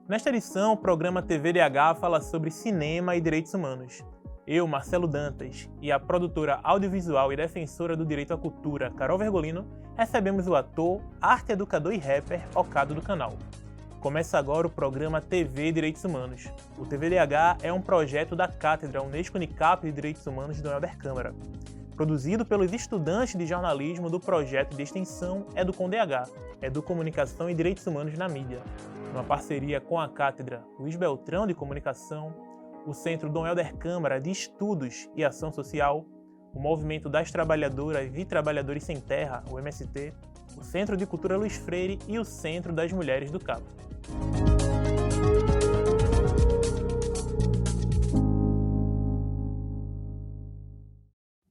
Nesta edição, o programa TVDH fala sobre cinema e direitos humanos. Eu, Marcelo Dantas, e a produtora audiovisual e defensora do direito à cultura, Carol Vergolino, recebemos o ator, arte educador e rapper Ocado do Canal. Começa agora o programa TV Direitos Humanos. O TVDH é um projeto da Cátedra Unesco-Unicap de Direitos Humanos do Helder Câmara, produzido pelos estudantes de jornalismo do projeto de extensão EducomDH, Educomunicação e Direitos Humanos na Mídia, uma parceria com a Cátedra Luiz Beltrão de Comunicação, o Centro Dom Helder Câmara de Estudos e Ação Social, o Movimento das Trabalhadoras e Trabalhadores Sem Terra, o MST, o Centro de Cultura Luiz Freire e o Centro das Mulheres do Cabo.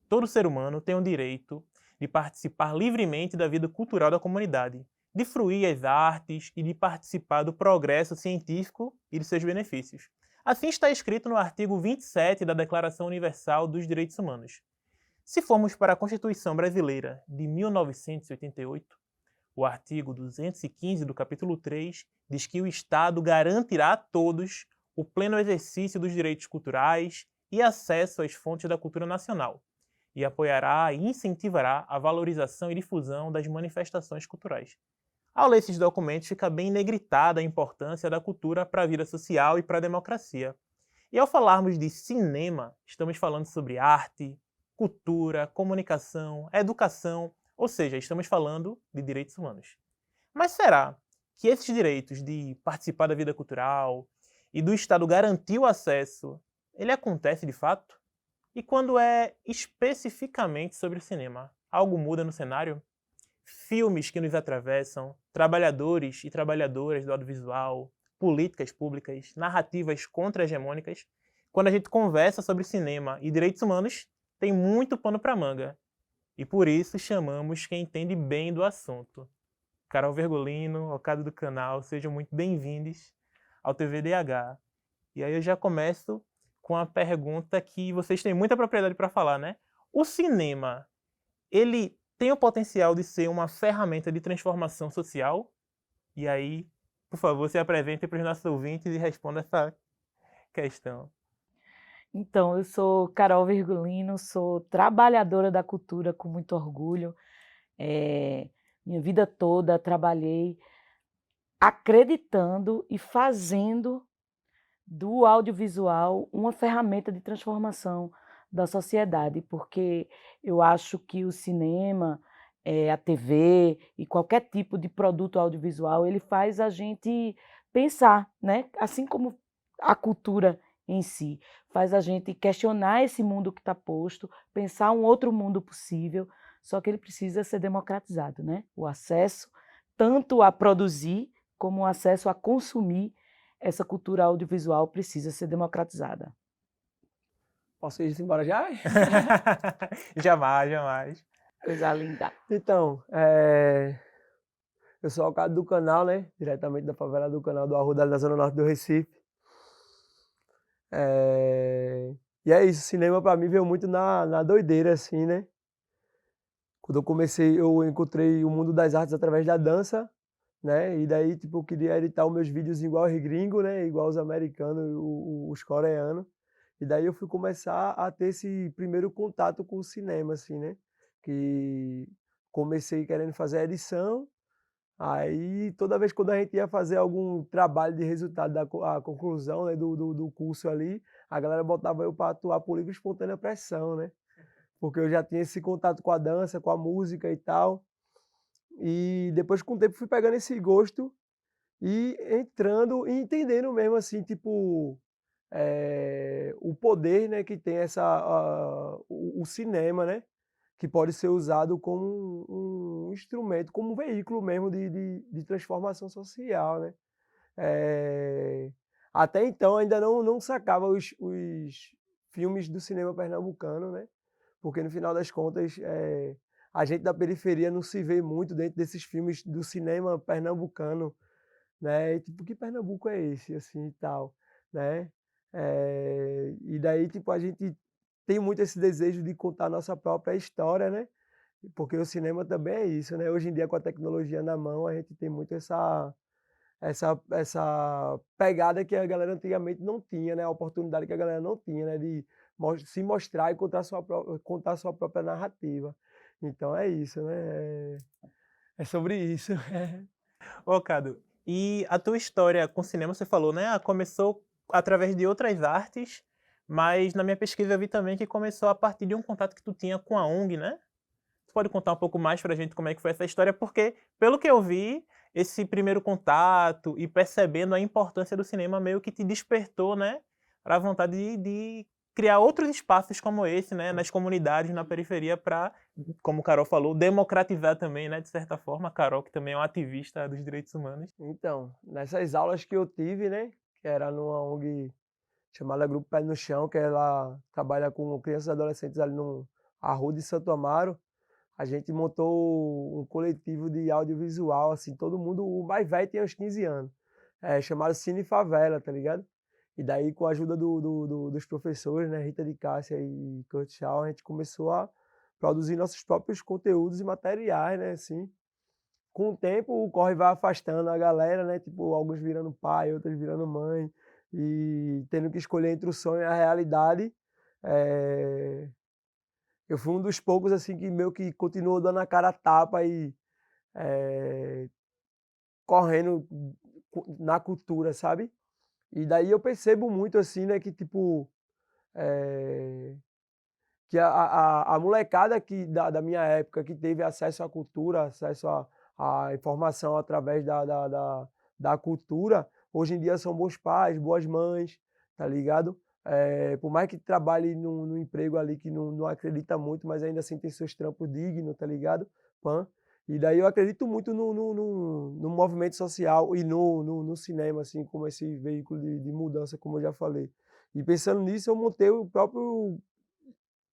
Todo ser humano tem o direito de participar livremente da vida cultural da comunidade, de fruir as artes e de participar do progresso científico e de seus benefícios. Assim está escrito no artigo 27 da Declaração Universal dos Direitos Humanos. Se formos para a Constituição Brasileira de 1988, o artigo 215 do capítulo 3 diz que o Estado garantirá a todos o pleno exercício dos direitos culturais e acesso às fontes da cultura nacional, e apoiará e incentivará a valorização e difusão das manifestações culturais. Ao ler esses documentos, fica bem negritada a importância da cultura para a vida social e para a democracia. E ao falarmos de cinema, estamos falando sobre arte, cultura, comunicação, educação, ou seja, estamos falando de direitos humanos. Mas será que esses direitos de participar da vida cultural e do Estado garantir o acesso, ele acontece de fato? E quando é especificamente sobre o cinema, algo muda no cenário? Filmes que nos atravessam, trabalhadores e trabalhadoras do audiovisual, políticas públicas, narrativas contra-hegemônicas. Quando a gente conversa sobre cinema e direitos humanos, tem muito pano para manga. E por isso chamamos quem entende bem do assunto. Carol Vergolino, Ocado do Canal, sejam muito bem-vindos ao TVDH. E aí eu já começo com a pergunta que vocês têm muita propriedade para falar, né? O cinema, ele tem o potencial de ser uma ferramenta de transformação social? E aí, por favor, se apresente para os nossos ouvintes e responda essa questão. Então, eu sou Carol Virgulino, sou trabalhadora da cultura com muito orgulho. Minha vida toda trabalhei acreditando e fazendo do audiovisual uma ferramenta de transformação da sociedade, porque eu acho que o cinema, a TV e qualquer tipo de produto audiovisual, ele faz a gente pensar, né? Assim como a cultura em si, faz a gente questionar esse mundo que está posto, pensar um outro mundo possível, só que ele precisa ser democratizado, né? O acesso tanto a produzir como o acesso a consumir essa cultura audiovisual precisa ser democratizada. Posso ir embora já? Jamais, jamais. Coisa linda. Então, eu sou Ocado do Canal, né? Diretamente da favela do Canal do Arruda, da Zona Norte do Recife. E é isso, o cinema pra mim veio muito na doideira, assim, né? Quando eu comecei, eu encontrei o mundo das artes através da dança, né? E daí, tipo, eu queria editar os meus vídeos igual os gringos, né? Igual os americanos, os coreanos. E daí eu fui começar a ter esse primeiro contato com o cinema, assim, né? Que comecei querendo fazer a edição, aí toda vez quando a gente ia fazer algum trabalho de resultado, a conclusão, né, do curso ali, a galera botava eu para atuar por livre e espontânea pressão, né? Porque eu já tinha esse contato com a dança, com a música e tal. E depois, com o tempo, fui pegando esse gosto e entrando e entendendo mesmo, assim, tipo, o poder, né, que tem o cinema, né, que pode ser usado como um instrumento, como um veículo mesmo de transformação social, né. Até então ainda não sacava os filmes do cinema pernambucano, né, porque no final das contas a gente da periferia não se vê muito dentro desses filmes do cinema pernambucano, né? E, tipo, que Pernambuco é esse, assim, e tal, né? E daí, tipo, a gente tem muito esse desejo de contar a nossa própria história, né? Porque o cinema também é isso, né? Hoje em dia, com a tecnologia na mão, a gente tem muito essa pegada que a galera antigamente não tinha, né? A oportunidade que a galera não tinha, né? De se mostrar e contar sua própria narrativa. Então é isso, né? É sobre isso. Ô, Cado, e a tua história com cinema, você falou, né? Começou através de outras artes, mas na minha pesquisa eu vi também que começou a partir de um contato que tu tinha com a ONG, né? Tu pode contar um pouco mais pra gente como é que foi essa história? Porque, pelo que eu vi, esse primeiro contato e percebendo a importância do cinema meio que te despertou, né? Pra vontade de criar outros espaços como esse, né? Nas comunidades, na periferia, para, como o Carol falou, democratizar também, né? De certa forma, a Carol, que também é uma ativista dos direitos humanos. Então, nessas aulas que eu tive, né? Que era numa ONG chamada Grupo Pé no Chão, que ela trabalha com crianças e adolescentes ali no Arruda de Santo Amaro. A gente montou um coletivo de audiovisual, assim, todo mundo, o mais velho tem uns 15 anos, chamado Cine Favela, tá ligado? E daí, com a ajuda dos professores, né, Rita de Cássia e Kurt Shaw, a gente começou a produzir nossos próprios conteúdos e materiais, né, assim. Com o tempo, o corre vai afastando a galera, né, tipo, alguns virando pai, outros virando mãe, e tendo que escolher entre o sonho e a realidade. Eu fui um dos poucos, assim, que meio que continuou dando a cara a tapa e correndo na cultura, sabe? E daí eu percebo muito, assim, né, que, tipo, que a molecada da minha época que teve acesso à cultura, acesso à informação através da cultura, hoje em dia são bons pais, boas mães, tá ligado? Por mais que trabalhe num emprego ali que não acredita muito, mas ainda assim tem seus trampos dignos, tá ligado? Pan. E daí eu acredito muito no movimento social e no cinema, assim, como esse veículo de mudança, como eu já falei. E pensando nisso, eu montei o próprio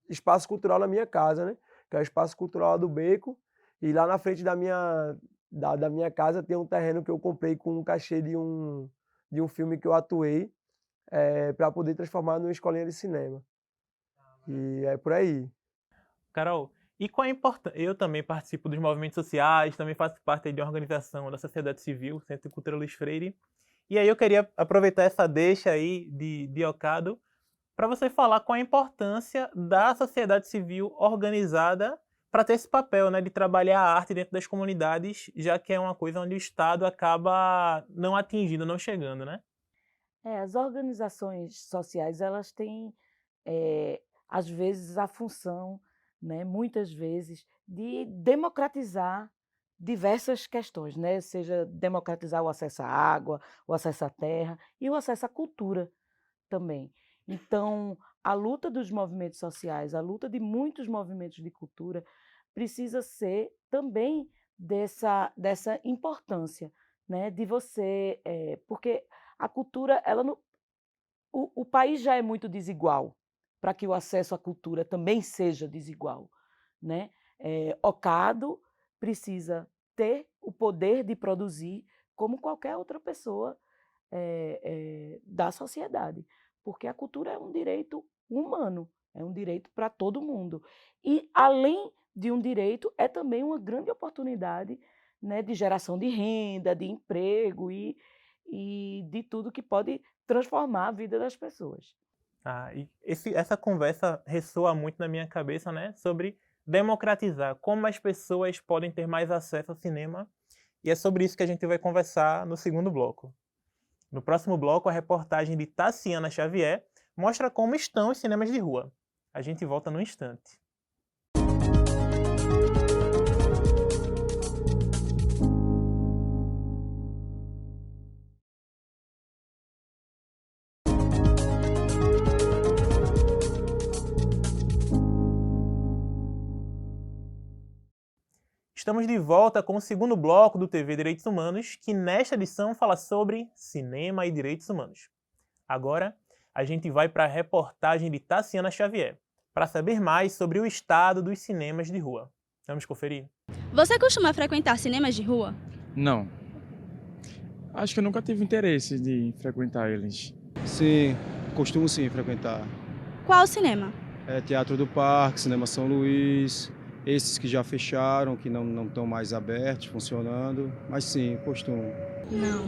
espaço cultural na minha casa, né? Que é o Espaço Cultural do Beco. E lá na frente da minha casa tem um terreno que eu comprei com um cachê de um filme que eu atuei, para poder transformar numa escolinha de cinema. E é por aí. Carol, e qual a importância? Eu também participo dos movimentos sociais, também faço parte de uma organização da sociedade civil, Centro de Cultura Luiz Freire. E aí eu queria aproveitar essa deixa aí de Ocado para você falar qual a importância da sociedade civil organizada para ter esse papel, né, de trabalhar a arte dentro das comunidades, já que é uma coisa onde o Estado acaba não atingindo, não chegando, né? As organizações sociais, elas têm, às vezes, a função, né, muitas vezes, de democratizar diversas questões, né? Seja democratizar o acesso à água, o acesso à terra e o acesso à cultura também. Então, a luta dos movimentos sociais, a luta de muitos movimentos de cultura, precisa ser também dessa importância, né? De você, porque a cultura, ela não, o país já é muito desigual para que o acesso à cultura também seja desigual, né? Ocado precisa ter o poder de produzir como qualquer outra pessoa da sociedade, porque a cultura é um direito humano, é um direito para todo mundo. E, além de um direito, é também uma grande oportunidade, né, de geração de renda, de emprego e de tudo que pode transformar a vida das pessoas. E essa conversa ressoa muito na minha cabeça, né, sobre democratizar, como as pessoas podem ter mais acesso ao cinema, e é sobre isso que a gente vai conversar no segundo bloco. No próximo bloco, a reportagem de Tassiana Xavier mostra como estão os cinemas de rua. A gente volta no instante. Estamos de volta com o segundo bloco do TV Direitos Humanos, que nesta edição fala sobre cinema e direitos humanos. Agora, a gente vai para a reportagem de Tassiana Xavier, para saber mais sobre o estado dos cinemas de rua. Vamos conferir? Você costuma frequentar cinemas de rua? Não. Acho que eu nunca tive interesse de frequentar eles. Sim, costumo sim frequentar. Qual cinema? Teatro do Parque, Cinema São Luís, esses que já fecharam, que não estão mais abertos, funcionando, mas sim, costumo. Não.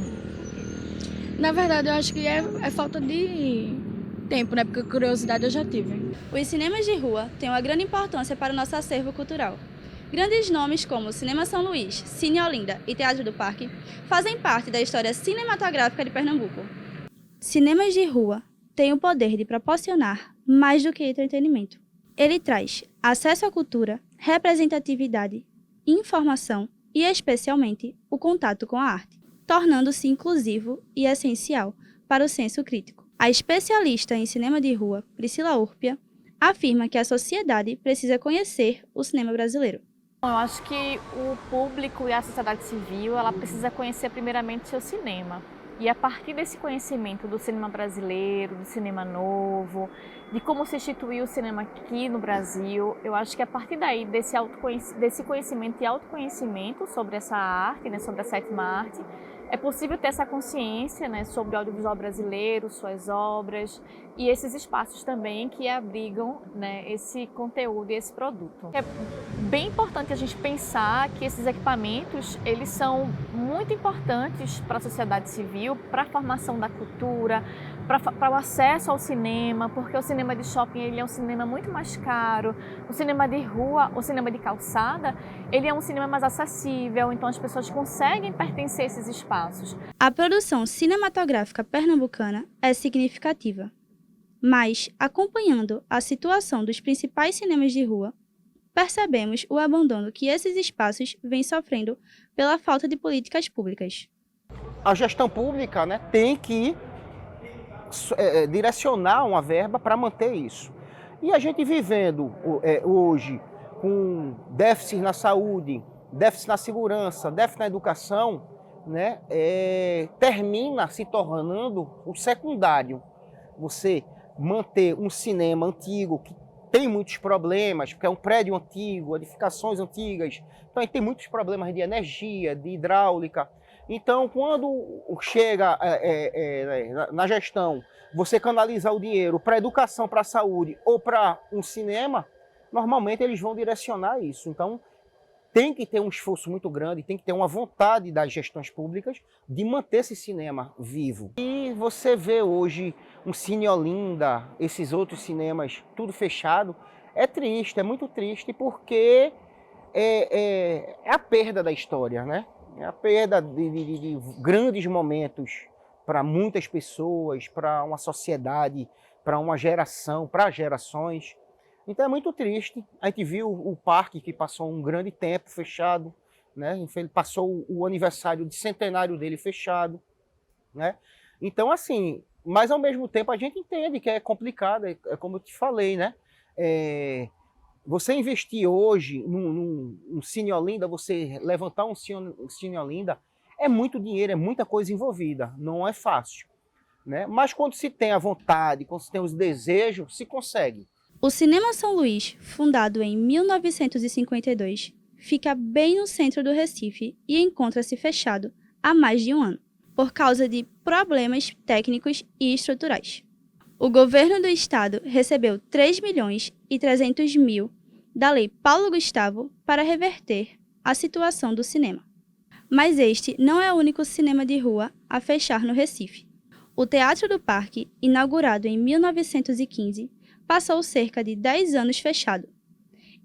Na verdade, eu acho que é falta de tempo, né? Porque curiosidade eu já tive. Os cinemas de rua têm uma grande importância para o nosso acervo cultural. Grandes nomes como Cinema São Luís, Cine Olinda e Teatro do Parque fazem parte da história cinematográfica de Pernambuco. Cinemas de rua têm o poder de proporcionar mais do que entretenimento. Ele traz acesso à cultura, representatividade, informação e, especialmente, o contato com a arte, tornando-se inclusivo e essencial para o senso crítico. A especialista em cinema de rua, Priscila Urpia, afirma que a sociedade precisa conhecer o cinema brasileiro. Eu acho que o público e a sociedade civil, ela precisa conhecer primeiramente seu cinema. E a partir desse conhecimento do cinema brasileiro, do cinema novo, de como se instituiu o cinema aqui no Brasil, eu acho que a partir daí, desse conhecimento e autoconhecimento sobre essa arte, né, sobre a sétima arte, é possível ter essa consciência, né, sobre o audiovisual brasileiro, suas obras e esses espaços também que abrigam, né, esse conteúdo e esse produto. É bem importante a gente pensar que esses equipamentos, eles são muito importantes para a sociedade civil, para a formação da cultura, para o acesso ao cinema, porque o cinema de shopping ele é um cinema muito mais caro, o cinema de rua, o cinema de calçada, ele é um cinema mais acessível, então as pessoas conseguem pertencer a esses espaços. A produção cinematográfica pernambucana é significativa, mas, acompanhando a situação dos principais cinemas de rua, percebemos o abandono que esses espaços vêm sofrendo pela falta de políticas públicas. A gestão pública, né, tem que direcionar uma verba para manter isso. E a gente vivendo hoje com déficit na saúde, déficit na segurança, déficit na educação, né, termina se tornando o secundário. Você manter um cinema antigo que tem muitos problemas, porque é um prédio antigo, edificações antigas, então tem muitos problemas de energia, de hidráulica. Então, quando chega na gestão, você canalizar o dinheiro para educação, para a saúde ou para um cinema, normalmente eles vão direcionar isso. Então, tem que ter um esforço muito grande, tem que ter uma vontade das gestões públicas de manter esse cinema vivo. E você vê hoje um Cine Olinda, esses outros cinemas, tudo fechado, é triste, é muito triste, porque é a perda da história, né? É a perda de grandes momentos para muitas pessoas, para uma sociedade, para uma geração, para gerações. Então é muito triste. A gente viu o parque que passou um grande tempo fechado, né? Ele passou o aniversário de centenário dele fechado, né? Então, assim, mas ao mesmo tempo a gente entende que é complicado, é como eu te falei, né? Você investir hoje num Cine Olinda, você levantar um Cine Olinda, é muito dinheiro, é muita coisa envolvida, não é fácil, né? Mas quando se tem a vontade, quando se tem os desejos, se consegue. O Cinema São Luís, fundado em 1952, fica bem no centro do Recife e encontra-se fechado há mais de um ano, por causa de problemas técnicos e estruturais. O governo do estado recebeu 3.300.000 da Lei Paulo Gustavo para reverter a situação do cinema. Mas este não é o único cinema de rua a fechar no Recife. O Teatro do Parque, inaugurado em 1915, passou cerca de 10 anos fechado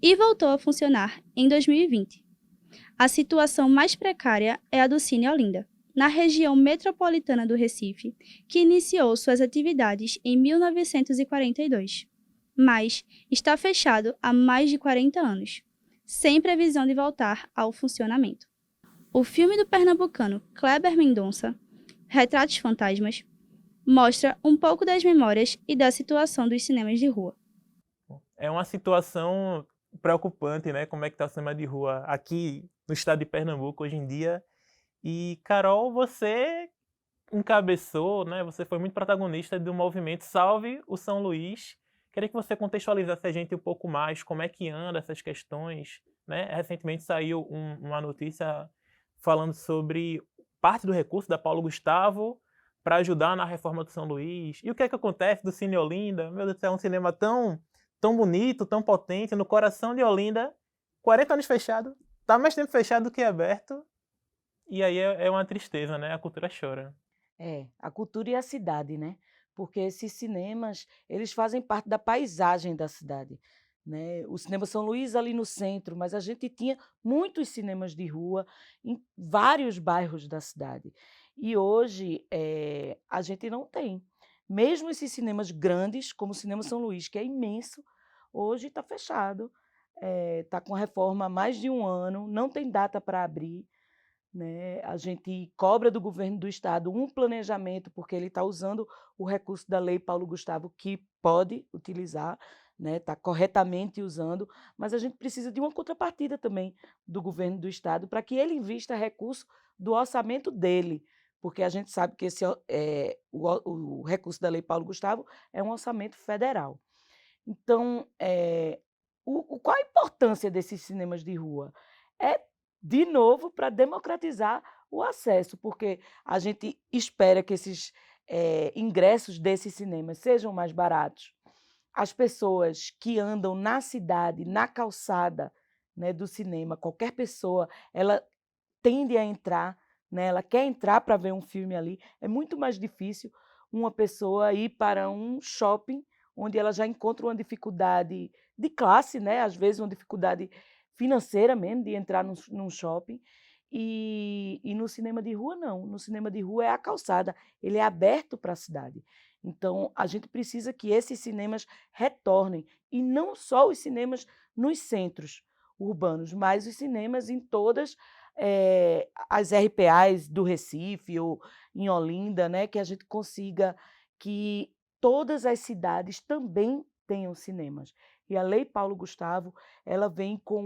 e voltou a funcionar em 2020. A situação mais precária é a do Cine Olinda, na região metropolitana do Recife, que iniciou suas atividades em 1942, mas está fechado há mais de 40 anos, sem previsão de voltar ao funcionamento. O filme do pernambucano Kleber Mendonça, Retratos Fantasmas, mostra um pouco das memórias e da situação dos cinemas de rua. É uma situação preocupante, né? Como é que está o cinema de rua aqui no estado de Pernambuco hoje em dia. E, Carol, você encabeçou, né? Você foi muito protagonista do movimento Salve o São Luís. Queria que você contextualizasse a gente um pouco mais como é que anda essas questões, né? Recentemente saiu uma notícia falando sobre parte do recurso da Paulo Gustavo para ajudar na reforma do São Luís. E o que é que acontece do Cine Olinda? Meu Deus do céu, é um cinema tão bonito, tão potente, no coração de Olinda, 40 anos fechado, tá mais tempo fechado do que aberto, e aí é uma tristeza, né? A cultura chora. A cultura e a cidade, né? Porque esses cinemas, eles fazem parte da paisagem da cidade, né? O Cinema São Luís ali no centro, mas a gente tinha muitos cinemas de rua em vários bairros da cidade. E hoje a gente não tem. Mesmo esses cinemas grandes, como o Cinema São Luís, que é imenso, hoje está fechado, está com a reforma há mais de um ano, não tem data para abrir, né? A gente cobra do governo do estado um planejamento, porque ele está usando o recurso da Lei Paulo Gustavo, que pode utilizar, né? Está corretamente usando, mas a gente precisa de uma contrapartida também do governo do estado para que ele invista recurso do orçamento dele, porque a gente sabe que o recurso da Lei Paulo Gustavo é um orçamento federal. Então, qual a importância desses cinemas de rua? É, de novo, para democratizar o acesso, porque a gente espera que esses ingressos desses cinemas sejam mais baratos. As pessoas que andam na cidade, na calçada, né, do cinema, qualquer pessoa, ela tende a entrar, né, ela quer entrar para ver um filme ali. É muito mais difícil uma pessoa ir para um shopping onde ela já encontra uma dificuldade de classe, né? Às vezes uma dificuldade financeira mesmo de entrar num shopping. E no cinema de rua, não. No cinema de rua é a calçada, ele é aberto para a cidade. Então, a gente precisa que esses cinemas retornem, e não só os cinemas nos centros urbanos, mas os cinemas em todas as RPAs do Recife ou em Olinda, né? Que a gente consiga que todas as cidades também tenham cinemas. E a Lei Paulo Gustavo, ela vem com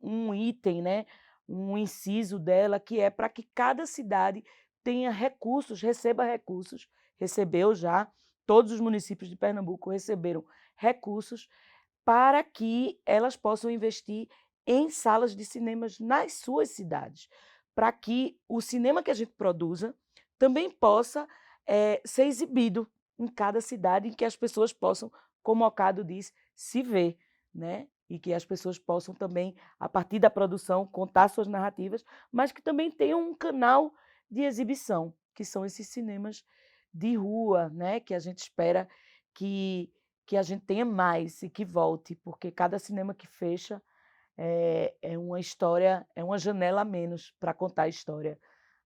um item, né? Um inciso dela, que é para que cada cidade tenha recursos, receba recursos, recebeu já, todos os municípios de Pernambuco receberam recursos para que elas possam investir em salas de cinemas nas suas cidades, para que o cinema que a gente produza também possa ser exibido em cada cidade, em que as pessoas possam, como o Ocado diz, se ver, né? E que as pessoas possam também, a partir da produção, contar suas narrativas, mas que também tenham um canal de exibição, que são esses cinemas de rua, né? Que a gente espera que a gente tenha mais e que volte, porque cada cinema que fecha é uma história, é uma janela a menos para contar a história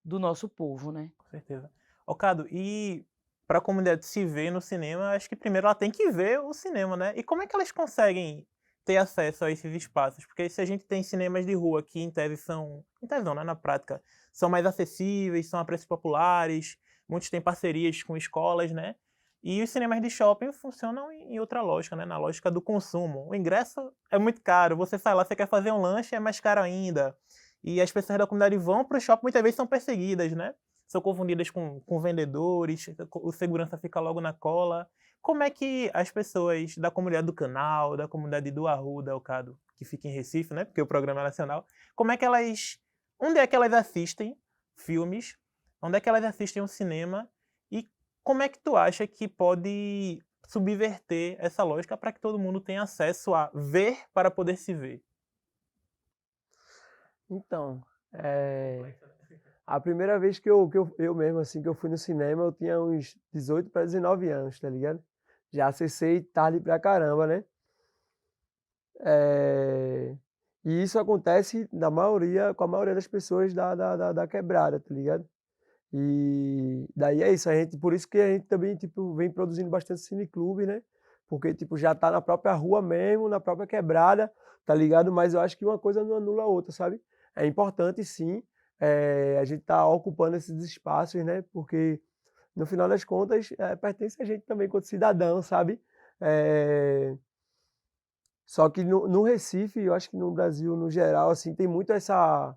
do nosso povo, né? Com certeza. Ocado, e para a comunidade se ver no cinema, acho que primeiro ela tem que ver o cinema, né? E como é que elas conseguem ter acesso a esses espaços? Porque se a gente tem cinemas de rua que em tese são, em tese não, né, na prática, são mais acessíveis, são a preços populares, muitos têm parcerias com escolas, né? E os cinemas de shopping funcionam em outra lógica, né? Na lógica do consumo. O ingresso é muito caro, você sai lá, você quer fazer um lanche, é mais caro ainda. E as pessoas da comunidade vão para o shopping, muitas vezes são perseguidas, né? São confundidas com vendedores, o segurança fica logo na cola. Como é que as pessoas da comunidade do Canal, da comunidade do Arruda, Ocado, que fica em Recife, né? Porque o programa é nacional, como é que elas... Onde é que elas assistem filmes? Onde é que elas assistem um cinema? E como é que tu acha que pode subverter essa lógica para que todo mundo tenha acesso a ver para poder se ver? Então, a primeira vez que eu mesmo, assim, que eu fui no cinema, eu tinha uns 18 para 19 anos, tá ligado? Já acessei tarde pra caramba, né? E isso acontece com a maioria das pessoas da quebrada, tá ligado? E daí é isso, por isso que a gente também, tipo, vem produzindo bastante cineclube, né? Porque, tipo, já tá na própria rua mesmo, na própria quebrada, tá ligado? Mas eu acho que uma coisa não anula a outra, sabe? É importante, sim, a gente tá ocupando esses espaços, né? Porque, no final das contas, pertence a gente também, quanto cidadão, sabe? Só que no Recife, eu acho que no Brasil, no geral, assim, tem muito essa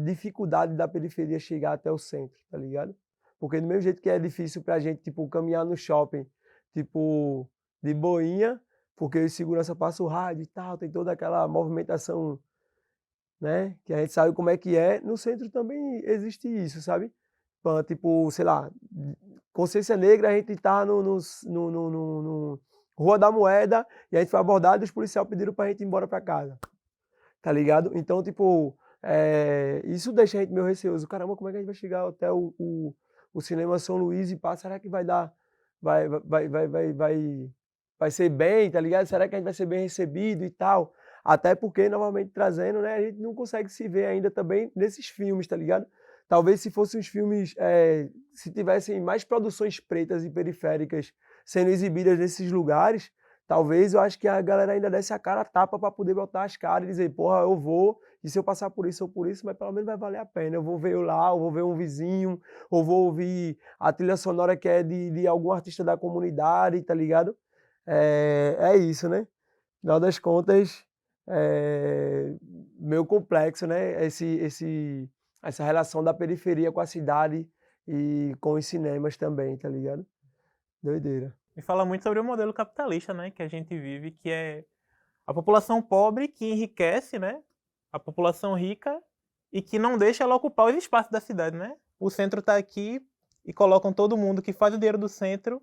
dificuldade da periferia chegar até o centro, tá ligado? Porque do mesmo jeito que é difícil pra gente, tipo, caminhar no shopping, tipo, de boinha, porque o segurança passa o rádio e tal, tem toda aquela movimentação, né? Que a gente sabe como é que é. No centro também existe isso, sabe? Tipo, sei lá, Consciência Negra, a gente tá no Rua da Moeda, e a gente foi abordado e os policiais pediram pra gente ir embora pra casa. tá ligado? Então, tipo, isso deixa a gente meio receoso. Caramba, como é que a gente vai chegar até o Cinema São Luís e pá? Será que vai dar, vai ser bem, tá ligado? Será que a gente vai ser bem recebido e tal? Até porque, novamente trazendo, né, a gente não consegue se ver ainda também nesses filmes, tá ligado? Talvez se fossem os filmes, se tivessem mais produções pretas e periféricas sendo exibidas nesses lugares, talvez eu acho que a galera ainda desse a cara a tapa para poder botar as caras e dizer, porra, eu vou, e se eu passar por isso ou por isso, mas pelo menos vai valer a pena. Eu vou ver eu lá, eu vou ver um vizinho, ou vou ouvir a trilha sonora que é de algum artista da comunidade, tá ligado? É isso, né? Afinal das contas, meio complexo, né? Essa relação da periferia com a cidade e com os cinemas também, tá ligado? Doideira. E fala muito sobre o modelo capitalista, né, que a gente vive, que é a população pobre que enriquece, né, a população rica e que não deixa ela ocupar os espaços da cidade, né? O centro está aqui e colocam todo mundo que faz o dinheiro do centro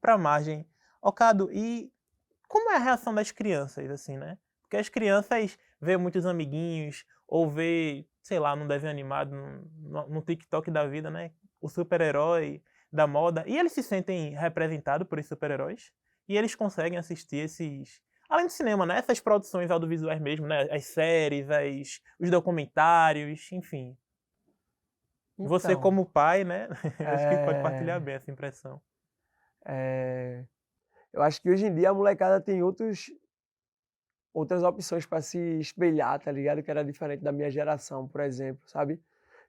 para a margem. Cado, e como é a reação das crianças, assim, né? Porque as crianças vê muitos amiguinhos ou vê, sei lá, num desenho animado, no TikTok da vida, né, o super-herói da moda, e eles se sentem representados por esses super-heróis, e eles conseguem assistir esses... Além do cinema, né? Essas produções audiovisuais mesmo, né? As séries, os documentários, enfim. Então, você como pai, né? Acho que pode partilhar bem essa impressão. Eu acho que hoje em dia a molecada tem outras opções para se espelhar, tá ligado? Que era diferente da minha geração, por exemplo, sabe?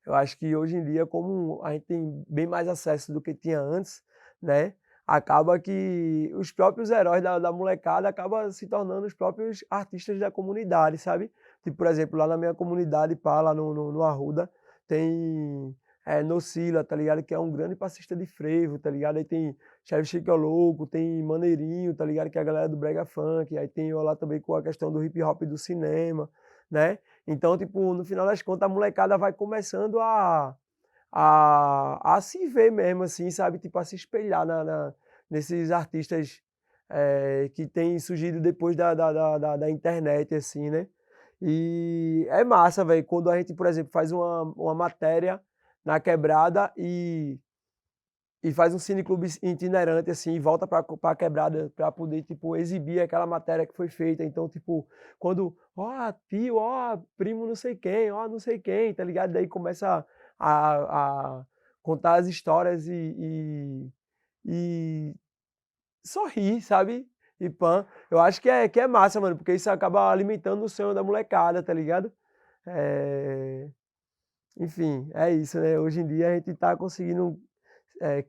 Eu acho que hoje em dia, como a gente tem bem mais acesso do que tinha antes, né? Acaba que os próprios heróis da molecada acabam se tornando os próprios artistas da comunidade, sabe? Tipo, por exemplo, lá na minha comunidade, pá, lá no Arruda, tem Nocila, tá ligado? Que é um grande passista de frevo, tá ligado? Aí tem Chefe Chique é Louco, tem Maneirinho, tá ligado? Que é a galera do brega funk, aí tem eu lá também com a questão do hip hop e do cinema, né? Então, tipo, no final das contas, a molecada vai começando a se ver mesmo, assim, sabe? Tipo, a se espelhar nesses artistas que têm surgido depois da internet, assim, né? E é massa, velho, quando a gente, por exemplo, faz uma matéria na quebrada e faz um cineclube itinerante, assim, e volta para a quebrada para poder, tipo, exibir aquela matéria que foi feita. Então, tipo, quando, tio, primo não sei quem, não sei quem, tá ligado? Daí começa a contar as histórias e sorrir, sabe? E pã. Eu acho que é massa, mano, porque isso acaba alimentando o sonho da molecada, tá ligado? Enfim, é isso, né? Hoje em dia a gente tá conseguindo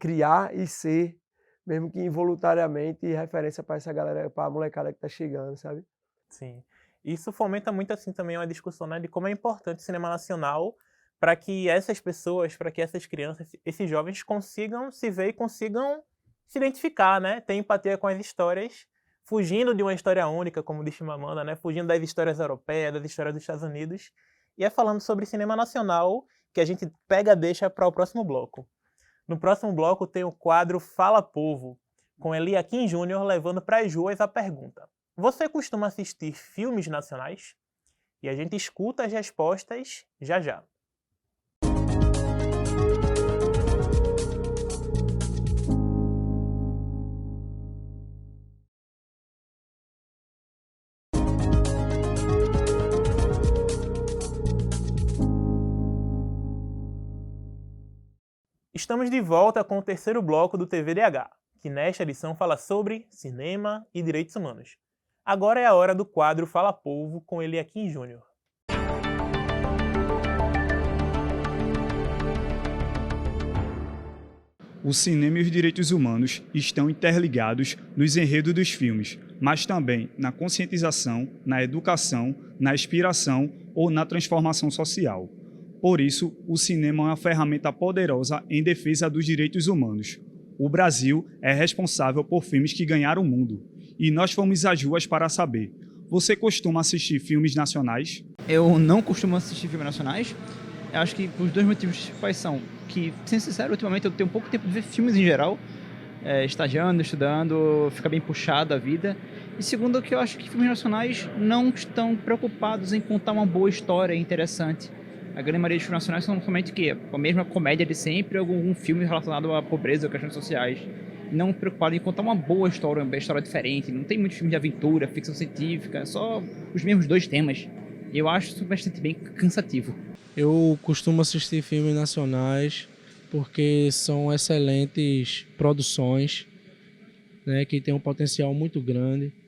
criar e ser, mesmo que involuntariamente, referência para essa galera, para a molecada que tá chegando, sabe? Sim. Isso fomenta muito, assim, também uma discussão, né, de como é importante o cinema nacional para que essas pessoas, para que essas crianças, esses jovens consigam se ver e consigam se identificar, né? Ter empatia com as histórias, fugindo de uma história única, como diz Chimamanda, né? Fugindo das histórias europeias, das histórias dos Estados Unidos. E é falando sobre cinema nacional que a gente deixa para o próximo bloco. No próximo bloco tem o quadro Fala Povo, com Eliakim Júnior levando para as ruas a pergunta: você costuma assistir filmes nacionais? E a gente escuta as respostas já já. Estamos de volta com o terceiro bloco do TVDH, que nesta edição fala sobre cinema e direitos humanos. Agora é a hora do quadro Fala Povo com Eliakim Júnior. O cinema e os direitos humanos estão interligados nos enredos dos filmes, mas também na conscientização, na educação, na inspiração ou na transformação social. Por isso, o cinema é uma ferramenta poderosa em defesa dos direitos humanos. O Brasil é responsável por filmes que ganharam o mundo. E nós fomos às ruas para saber: você costuma assistir filmes nacionais? Eu não costumo assistir filmes nacionais. Eu acho que os dois motivos principais são que, sendo sincero, ultimamente eu tenho pouco tempo de ver filmes em geral. Estagiando, estudando, fica bem puxado a vida. E segundo, que eu acho que filmes nacionais não estão preocupados em contar uma boa história interessante. A grande maioria dos filmes nacionais são somente a mesma comédia de sempre, ou algum filme relacionado à pobreza ou questões sociais. Não preocupado em contar uma boa história, uma história diferente. Não tem muitos filmes de aventura, ficção científica, só os mesmos 2 temas. E eu acho isso bastante bem cansativo. Eu costumo assistir filmes nacionais porque são excelentes produções, né, que têm um potencial muito grande.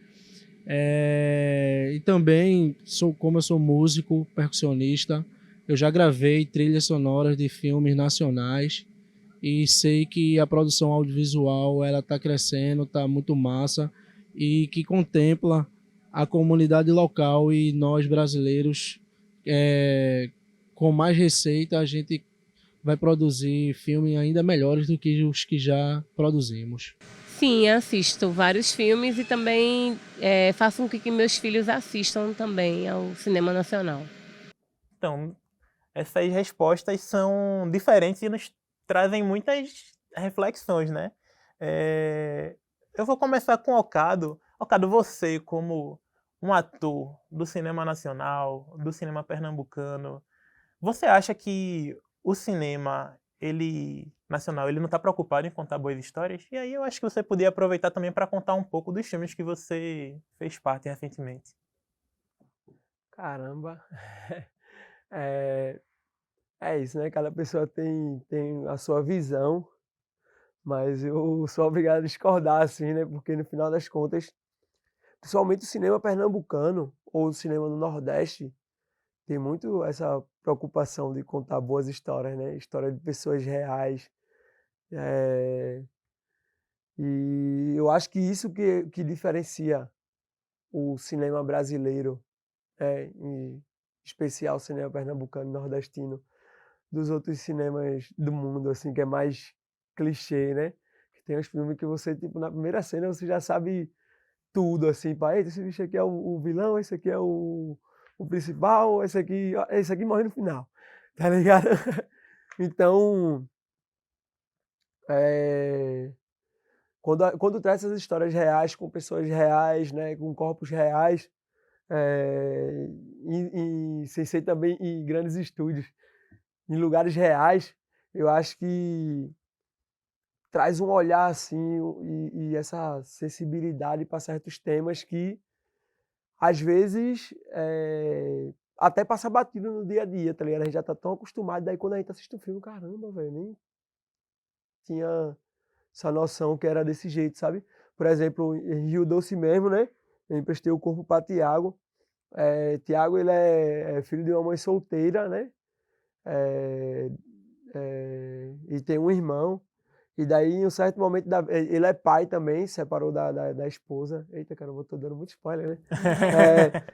E também, como eu sou músico, percussionista, eu já gravei trilhas sonoras de filmes nacionais e sei que a produção audiovisual ela está crescendo, está muito massa e que contempla a comunidade local e nós brasileiros, com mais receita, a gente vai produzir filmes ainda melhores do que os que já produzimos. Sim, assisto vários filmes e também faço com que meus filhos assistam também ao cinema nacional. Então, essas respostas são diferentes e nos trazem muitas reflexões, né? Eu vou começar com o Okado. Okado, você como um ator do cinema nacional, do cinema pernambucano, você acha que o cinema nacional ele não está preocupado em contar boas histórias? E aí eu acho que você podia aproveitar também para contar um pouco dos filmes que você fez parte recentemente. Caramba. É isso, né? Cada pessoa tem a sua visão, mas eu sou obrigado a discordar, assim, né? Porque no final das contas, principalmente o cinema pernambucano ou o cinema no Nordeste, tem muito essa preocupação de contar boas histórias, né? História de pessoas reais. E eu acho que isso que diferencia o cinema brasileiro, em especial o cinema pernambucano e nordestino, dos outros cinemas do mundo, assim, que é mais clichê, né? Que tem uns filmes que você, tipo, na primeira cena você já sabe tudo, assim, pá, eita, esse bicho aqui é o vilão, esse aqui é o principal, esse aqui morre no final, tá ligado? Então, quando traz essas histórias reais, com pessoas reais, né, com corpos reais, sem ser também em grandes estúdios, em lugares reais, eu acho que traz um olhar assim e essa sensibilidade para certos temas que às vezes até passa batido no dia a dia, tá ligado? A gente já tá tão acostumado, daí quando a gente assiste um filme, caramba, velho, nem tinha essa noção que era desse jeito, sabe? Por exemplo, em Rio Doce mesmo, né? Eu emprestei o corpo para Tiago. Tiago, ele é filho de uma mãe solteira, né? E tem um irmão. E daí, em um certo momento, ele é pai também, separou da esposa. Eita, caramba, eu tô dando muito spoiler, né?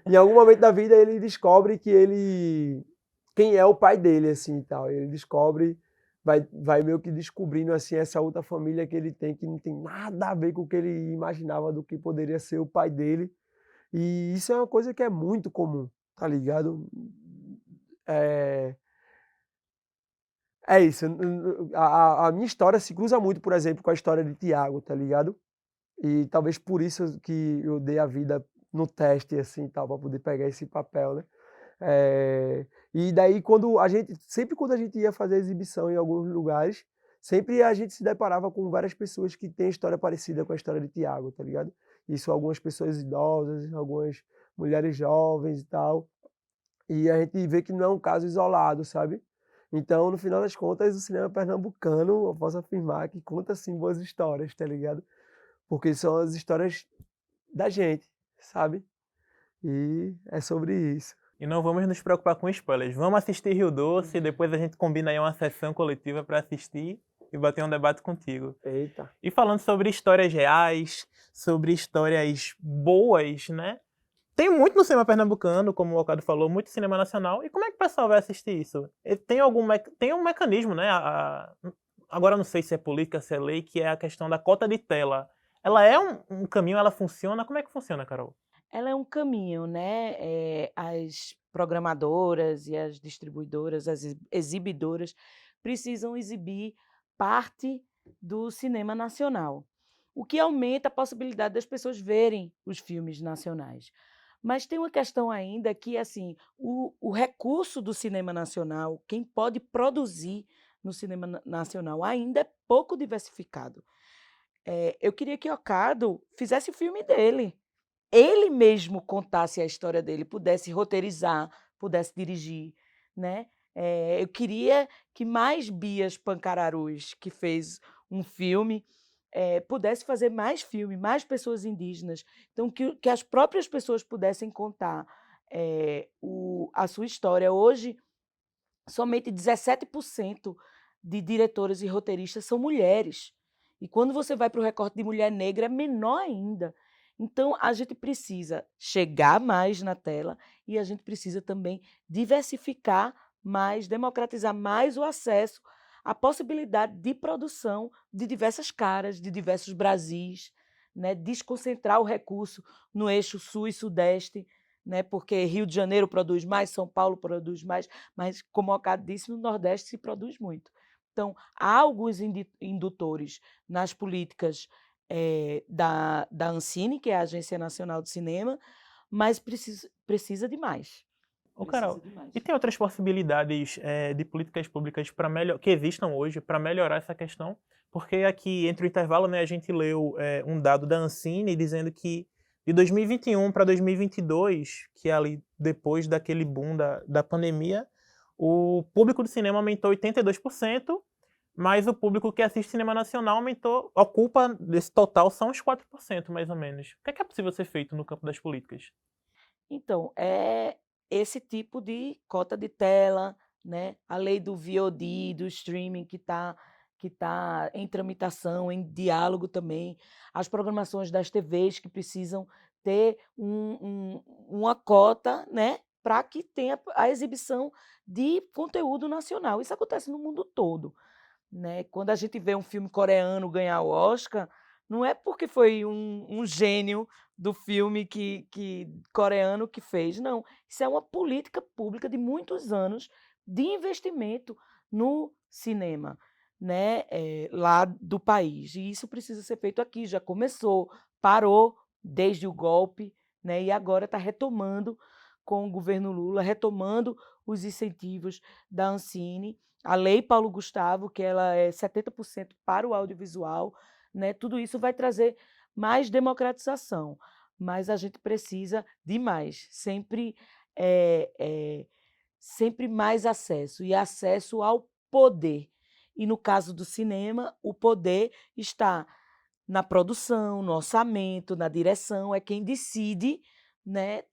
Em algum momento da vida, ele descobre quem é o pai dele, assim, e tal. Ele descobre, vai meio que descobrindo, assim, essa outra família que ele tem, que não tem nada a ver com o que ele imaginava do que poderia ser o pai dele. E isso é uma coisa que é muito comum, tá ligado? É isso. A minha história se cruza muito, por exemplo, com a história de Tiago, tá ligado? E talvez por isso que eu dei a vida no teste, assim, tal, para poder pegar esse papel, né? E daí, sempre quando a gente ia fazer exibição em alguns lugares, sempre a gente se deparava com várias pessoas que têm história parecida com a história de Tiago, tá ligado? Isso, algumas pessoas idosas, algumas mulheres jovens e tal. E a gente vê que não é um caso isolado, sabe? Então, no final das contas, o cinema pernambucano, eu posso afirmar que conta, sim, boas histórias, tá ligado? Porque são as histórias da gente, sabe? E é sobre isso. E não vamos nos preocupar com spoilers. Vamos assistir Rio Doce e depois a gente combina aí uma sessão coletiva para assistir e bater um debate contigo. Eita. E falando sobre histórias reais, sobre histórias boas, né? Tem muito no cinema pernambucano, como o Okado falou, muito cinema nacional. E como é que o pessoal vai assistir isso? Tem um mecanismo, né? Agora não sei se é política, se é lei, que é a questão da cota de tela. Ela é um caminho, ela funciona? Como é que funciona, Carol? Ela é um caminho, né? As programadoras e as distribuidoras, as exibidoras precisam exibir parte do cinema nacional. o que aumenta a possibilidade das pessoas verem os filmes nacionais. Mas tem uma questão ainda que, assim, o recurso do cinema nacional, quem pode produzir no cinema nacional ainda é pouco diversificado. Eu queria que Ocado fizesse o filme dele. Ele mesmo contasse a história dele, pudesse roteirizar, pudesse dirigir, né? Eu queria que mais Bias Pancararus, que fez um filme, pudesse fazer mais filme, mais pessoas indígenas. Então, que as próprias pessoas pudessem contar a sua história. Hoje, somente 17% de diretoras e roteiristas são mulheres. E quando você vai para o recorte de mulher negra, é menor ainda. Então, a gente precisa chegar mais na tela e a gente precisa também diversificar mais, democratizar mais o acesso à possibilidade de produção de diversas caras, de diversos Brasis, né? Desconcentrar o recurso no eixo sul e sudeste, né? Porque Rio de Janeiro produz mais, São Paulo produz mais, mas, como o Ocado disse, no Nordeste se produz muito. Então, há alguns indutores nas políticas da Ancine, que é a Agência Nacional de Cinema, mas precisa de mais. Ô, Carol, e tem outras possibilidades de políticas públicas que existam hoje para melhorar essa questão? Porque aqui, entre o intervalo, né, a gente leu um dado da Ancine dizendo que de 2021 para 2022, que é ali depois daquele boom da pandemia, o público do cinema aumentou 82%, mas o público que assiste cinema nacional ocupa desse total são uns 4%, mais ou menos. O que é possível ser feito no campo das políticas? Então, esse tipo de cota de tela, né? A lei do VOD, do streaming, que tá em tramitação, em diálogo também, as programações das TVs que precisam ter uma cota, né? Para que tenha a exibição de conteúdo nacional. Isso acontece no mundo todo, né? Quando a gente vê um filme coreano ganhar o Oscar, não é porque foi um gênio do filme coreano que fez, não. Isso é uma política pública de muitos anos de investimento no cinema, né? Lá do país. E isso precisa ser feito aqui. Já começou, parou desde o golpe, né? E agora está retomando com o governo Lula, retomando os incentivos da Ancine. A Lei Paulo Gustavo, que ela é 70% para o audiovisual, né? Tudo isso vai trazer mais democratização, mas a gente precisa de mais, sempre mais acesso, e acesso ao poder. E no caso do cinema, o poder está na produção, no orçamento, na direção, é quem decide, né,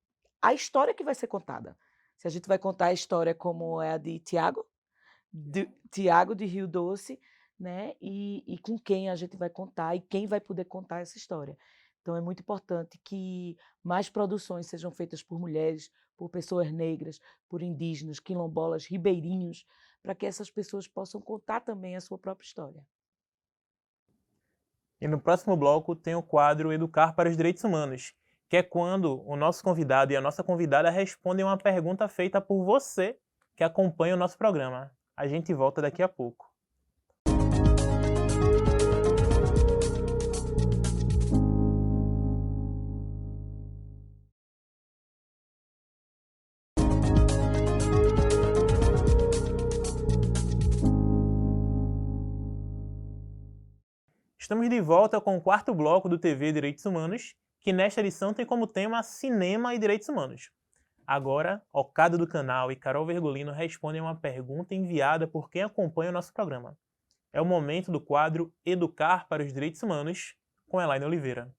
a história que vai ser contada. Se a gente vai contar a história como é a de Tiago de Rio Doce, né? E com quem a gente vai contar e quem vai poder contar essa história. Então, é muito importante que mais produções sejam feitas por mulheres, por pessoas negras, por indígenas, quilombolas, ribeirinhos, para que essas pessoas possam contar também a sua própria história. E no próximo bloco tem o quadro Educar para os Direitos Humanos, que é quando o nosso convidado e a nossa convidada respondem uma pergunta feita por você que acompanha o nosso programa. A gente volta daqui a pouco. Estamos de volta com o quarto bloco do TV Direitos Humanos, que nesta edição tem como tema Cinema e Direitos Humanos. Agora, Ocado do Canal e Carol Vergolino respondem uma pergunta enviada por quem acompanha o nosso programa. É o momento do quadro Educar para os Direitos Humanos, com Elaine Oliveira.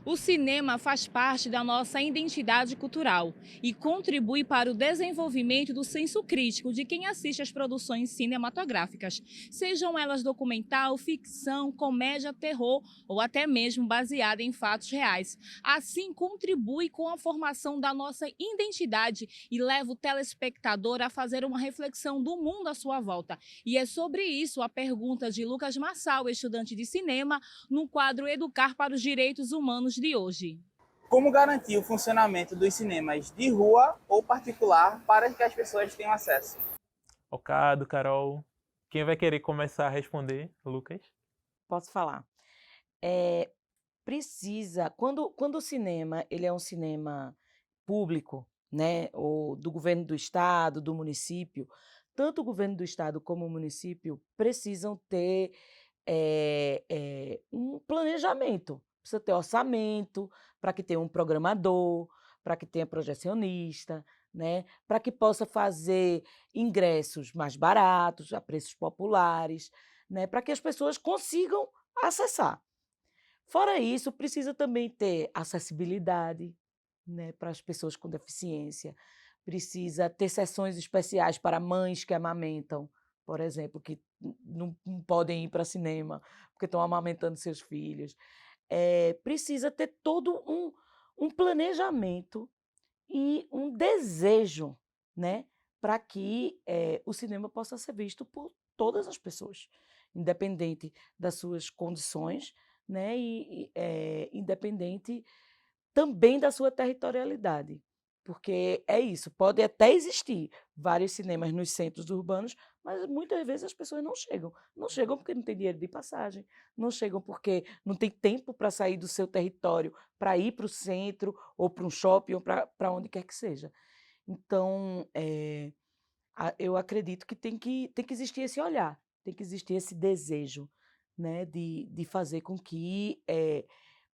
O cinema faz parte da nossa identidade cultural e contribui para o desenvolvimento do senso crítico de quem assiste às produções cinematográficas, sejam elas documental, ficção, comédia, terror ou até mesmo baseada em fatos reais. Assim, contribui com a formação da nossa identidade e leva o telespectador a fazer uma reflexão do mundo à sua volta. E é sobre isso a pergunta de Lucas Marçal, estudante de cinema, no quadro Educar para os Direitos Humanos de hoje. Como garantir o funcionamento dos cinemas de rua ou particular para que as pessoas tenham acesso? Ocado, Carol. Quem vai querer começar a responder? Lucas? Posso falar. Precisa, quando o cinema ele é um cinema público, né, ou do governo do estado, do município, tanto o governo do estado como o município precisam ter um planejamento. Precisa ter orçamento para que tenha um programador, para que tenha projecionista, né, para que possa fazer ingressos mais baratos, a preços populares, né, para que as pessoas consigam acessar. Fora isso, precisa também ter acessibilidade, né, para as pessoas com deficiência. Precisa ter sessões especiais para mães que amamentam, por exemplo, que não podem ir para cinema porque estão amamentando seus filhos. Precisa ter todo um planejamento e um desejo, né, para que o cinema possa ser visto por todas as pessoas, independente das suas condições, né, e independente também da sua territorialidade. Porque é isso, pode até existir vários cinemas nos centros urbanos, mas muitas vezes as pessoas não chegam. Não chegam porque não tem dinheiro de passagem, não chegam porque não tem tempo para sair do seu território, para ir para o centro, ou para um shopping, ou para onde quer que seja. Então, eu acredito que tem que existir esse olhar, tem que existir esse desejo, né, de fazer com que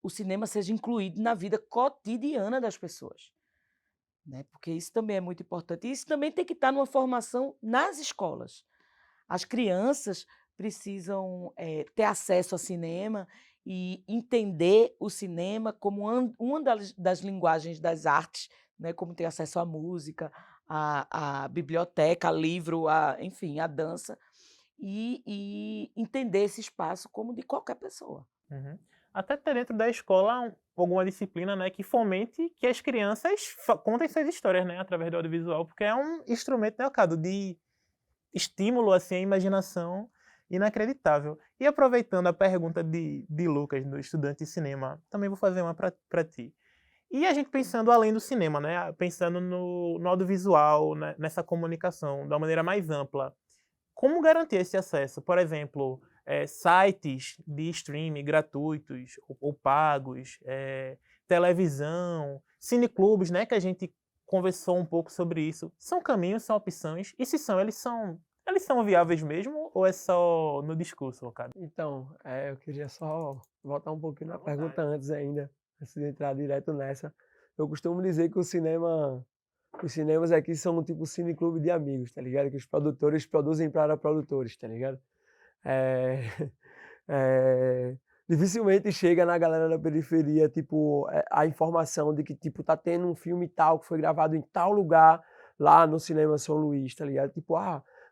o cinema seja incluído na vida cotidiana das pessoas, né, porque isso também é muito importante. E isso também tem que estar numa formação nas escolas. As crianças precisam ter acesso ao cinema e entender o cinema como uma das linguagens das artes, né, como ter acesso à música, à biblioteca, a livro, enfim, à dança, e entender esse espaço como de qualquer pessoa. Uhum. Até ter dentro da escola alguma disciplina, né, que fomente que as crianças contem suas histórias, né, através do audiovisual, porque é um instrumento, né, Cado, de estímulo assim, à imaginação inacreditável. E aproveitando a pergunta de Lucas, do estudante de cinema, também vou fazer uma para ti. E a gente pensando além do cinema, né, pensando no audiovisual, né, nessa comunicação, de uma maneira mais ampla, como garantir esse acesso? Por exemplo, sites de streaming gratuitos ou pagos, televisão, cineclubes, né, que a gente conversou um pouco sobre isso. São caminhos, são opções? E se são, eles são viáveis mesmo ou é só no discurso, cara? Então, eu queria só voltar um pouquinho na pergunta antes ainda, antes de entrar direto nessa. Eu costumo dizer que os cinemas aqui são tipo cineclube de amigos, tá ligado? Que os produtores produzem para produtores, tá ligado? Dificilmente chega na galera da periferia, tipo, a informação de que, tipo, tá tendo um filme tal que foi gravado em tal lugar, lá no Cinema São Luís, tá ligado? Tipo,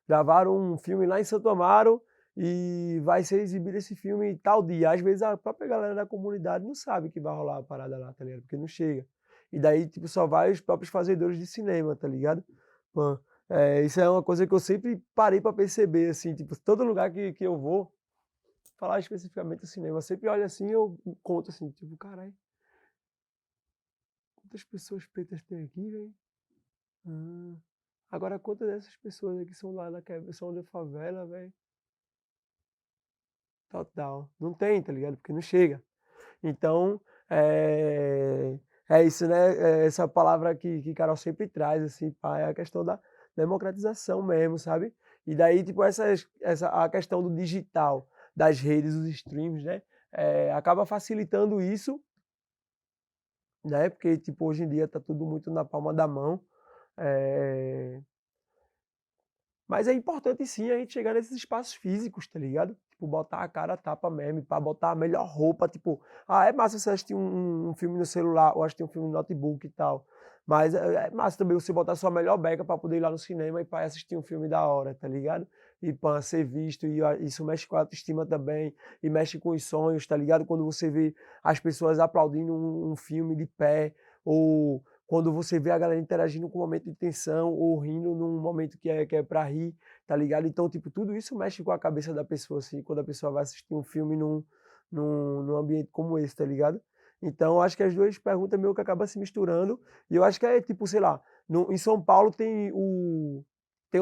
gravaram um filme lá em Santo Amaro e vai ser exibido esse filme tal dia. Às vezes a própria galera da comunidade não sabe que vai rolar a parada lá, tá ligado? Porque não chega. E daí, tipo, só vai os próprios fazedores de cinema, tá ligado? Pô, isso é uma coisa que eu sempre parei pra perceber, assim, tipo, todo lugar que eu vou, falar especificamente do cinema, eu sempre olho assim e eu conto assim, tipo, caralho, quantas pessoas pretas tem aqui, velho? Agora, quantas dessas pessoas aqui são lá são da favela, velho? Total. Não tem, tá ligado? Porque não chega. Então, é isso, né? Essa palavra que Carol sempre traz, assim, pá, é a questão da democratização mesmo, sabe? E daí, tipo, a questão do digital, das redes, dos streams, né? Acaba facilitando isso, né? Porque, tipo, hoje em dia tá tudo muito na palma da mão. Mas é importante, sim, a gente chegar nesses espaços físicos, tá ligado? Tipo, botar a cara a tapa mesmo, pra botar a melhor roupa, tipo... é massa você assistir um filme no celular, ou assistir um filme no notebook e tal. Mas é massa também você botar sua melhor beca pra poder ir lá no cinema e pra assistir um filme da hora, tá ligado? E pra ser visto, e isso mexe com a autoestima também, e mexe com os sonhos, tá ligado? Quando você vê as pessoas aplaudindo um filme de pé, ou... quando você vê a galera interagindo com um momento de tensão ou rindo num momento que é pra rir, tá ligado? Então, tipo, tudo isso mexe com a cabeça da pessoa, assim, quando a pessoa vai assistir um filme num ambiente como esse, tá ligado? Então, acho que as duas perguntas meio que acabam se misturando, e eu acho que tipo, sei lá, em São Paulo tem o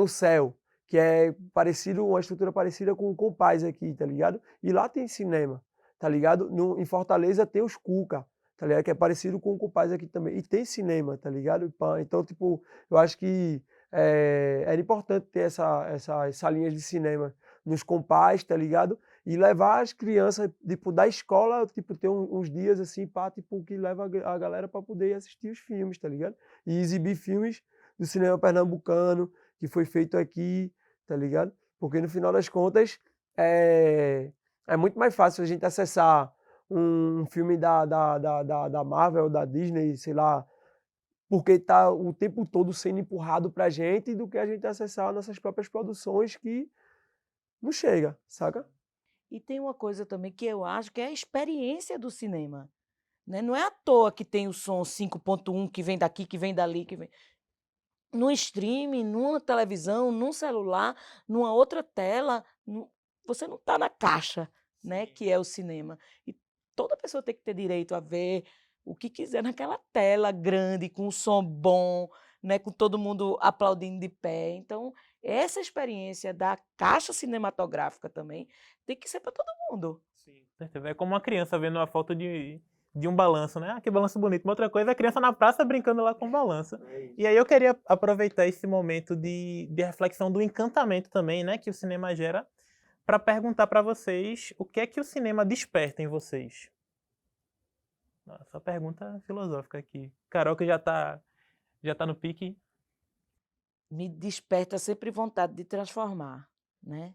céu, que é parecido, uma estrutura parecida com o Compaz aqui, tá ligado? E lá tem cinema, tá ligado? Em Fortaleza tem os Cuca, tá ligado? Que é parecido com o Compaz aqui também. E tem cinema, tá ligado? Então, tipo, eu acho que era importante ter essa linha de cinema nos Compaz, tá ligado? E levar as crianças, tipo, da escola, tipo, ter uns dias assim, pá, tipo, que leva a galera para poder assistir os filmes, tá ligado? E exibir filmes do cinema pernambucano, que foi feito aqui, tá ligado? Porque no final das contas, é muito mais fácil a gente acessar um filme da Marvel, da Disney, sei lá, porque tá o tempo todo sendo empurrado pra gente, do que a gente acessar nossas próprias produções que não chega, saca? E tem uma coisa também que eu acho que é a experiência do cinema, né? Não é à toa que tem o som 5.1 que vem daqui, que vem dali, que vem no streaming, numa televisão, num celular, numa outra tela, você não está na caixa, né, que é o cinema. E toda pessoa tem que ter direito a ver o que quiser naquela tela grande, com um som bom, né, com todo mundo aplaudindo de pé. Então, essa experiência da caixa cinematográfica também tem que ser para todo mundo. Sim, com certeza. É como uma criança vendo uma foto de um balanço, né? Ah, que balanço bonito. Uma outra coisa é a criança na praça brincando lá com o balanço. E aí eu queria aproveitar esse momento de reflexão do encantamento também, né? Que o cinema gera, para perguntar para vocês o que é que o cinema desperta em vocês. Nossa, pergunta filosófica aqui. Carol, que já tá no pique. Me desperta sempre vontade de transformar, né?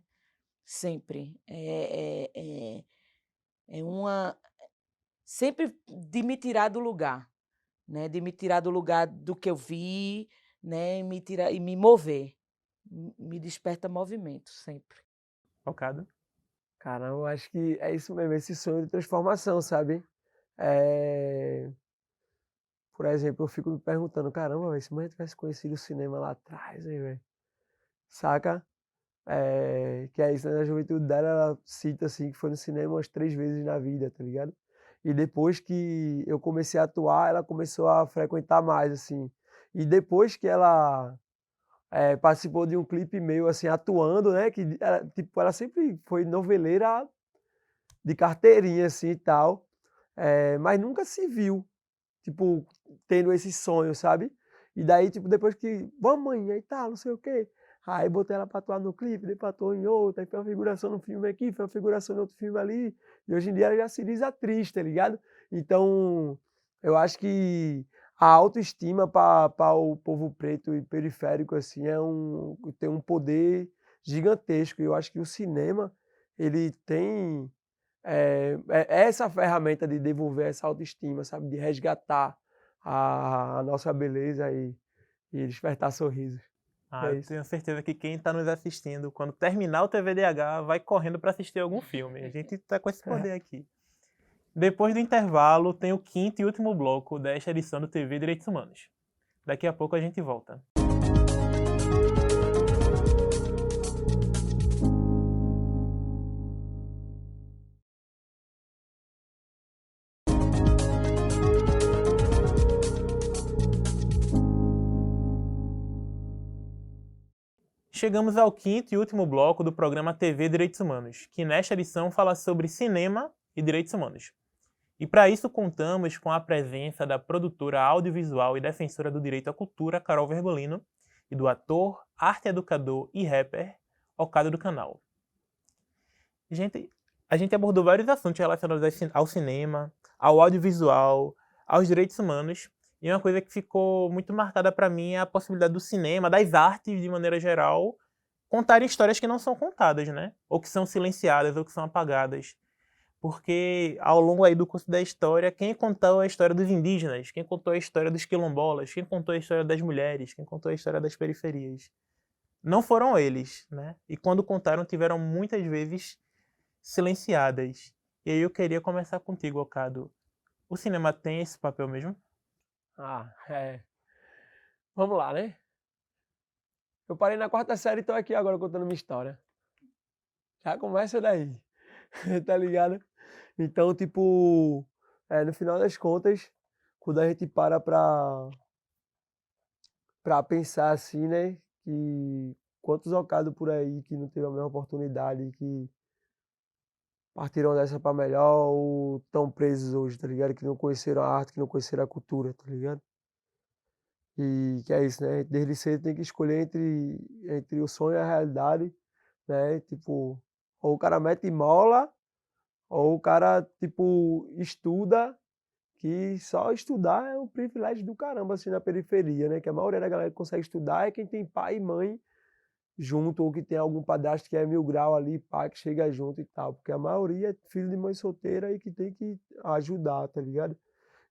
Sempre. É uma... Sempre de me tirar do lugar, né? De me tirar do lugar do que eu vi, né? E me mover. Me desperta movimento, sempre. Focado? Cara, eu acho que é isso mesmo, esse sonho de transformação, sabe? Por exemplo, eu fico me perguntando, caramba, véio, se a gente tivesse conhecido o cinema lá atrás, hein, velho? Saca? Que é isso, né? Na juventude dela, ela cita assim, que foi no cinema umas 3 vezes na vida, tá ligado? E depois que eu comecei a atuar, ela começou a frequentar mais, assim. E depois que ela participou de um clipe meu, assim, atuando, né? Que tipo, ela sempre foi noveleira de carteirinha, assim, e tal. Mas nunca se viu, tipo, tendo esse sonho, sabe? E daí, tipo, depois que, vamos, mãe, aí tá, não sei o quê. Aí botei ela pra atuar no clipe, depois atuou em outro, aí foi uma figuração no filme aqui, foi uma figuração em outro filme ali. E hoje em dia ela já se diz atriz, tá ligado? Então, eu acho que a autoestima para o povo preto e periférico, assim, tem um poder gigantesco. E eu acho que o cinema, ele tem essa ferramenta de devolver essa autoestima, sabe? De resgatar a nossa beleza e despertar sorrisos. Eu tenho certeza que quem está nos assistindo, quando terminar o TVDH, vai correndo para assistir algum filme. A gente está com esse poder aqui. Depois do intervalo, tem o 5º e último bloco desta edição do TV Direitos Humanos. Daqui a pouco a gente volta. Chegamos ao 5º e último bloco do programa TV Direitos Humanos, que nesta edição fala sobre cinema e direitos humanos. E para isso contamos com a presença da produtora audiovisual e defensora do direito à cultura, Carol Vergolino, e do ator, arte educador e rapper, Ocado do Canal. A gente abordou vários assuntos relacionados ao cinema, ao audiovisual, aos direitos humanos. E uma coisa que ficou muito marcada para mim é a possibilidade do cinema, das artes de maneira geral, contarem histórias que não são contadas, né? Ou que são silenciadas, ou que são apagadas. Porque ao longo aí do curso da história, quem contou a história dos indígenas, quem contou a história dos quilombolas, quem contou a história das mulheres, quem contou a história das periferias, não foram eles, né? E quando contaram, tiveram muitas vezes silenciadas. E aí eu queria começar contigo, Ocado. O cinema tem esse papel mesmo? Vamos lá, né? Eu parei na 4ª série e tô aqui agora contando minha história. Já começa daí, tá ligado? Então, tipo, no final das contas, quando a gente para pra pensar assim, né? Que quantos Okados por aí que não teve a mesma oportunidade, que partiram dessa para melhor ou estão presos hoje, tá ligado? Que não conheceram a arte, que não conheceram a cultura, tá ligado? E que é isso, né? Desde cedo tem que escolher entre o sonho e a realidade, né? Tipo, ou o cara mete mola, ou o cara, tipo, estuda, que só estudar é um privilégio do caramba, assim, na periferia, né? Que a maioria da galera que consegue estudar é quem tem pai e mãe junto, ou que tem algum padrasto que é 1000 grau ali, pai que chega junto e tal. Porque a maioria é filho de mãe solteira e que tem que ajudar, tá ligado?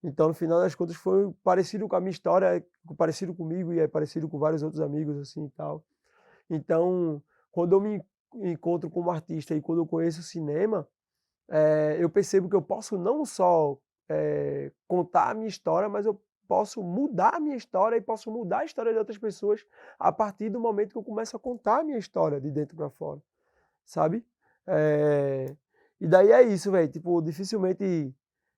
Então, no final das contas, foi parecido com a minha história, parecido comigo e é parecido com vários outros amigos, assim, e tal. Então, quando eu me encontro como artista e quando eu conheço o cinema, eu percebo que eu posso não só contar a minha história, mas eu posso mudar a minha história e posso mudar a história de outras pessoas a partir do momento que eu começo a contar a minha história de dentro para fora, sabe? E daí é isso, velho. Tipo, dificilmente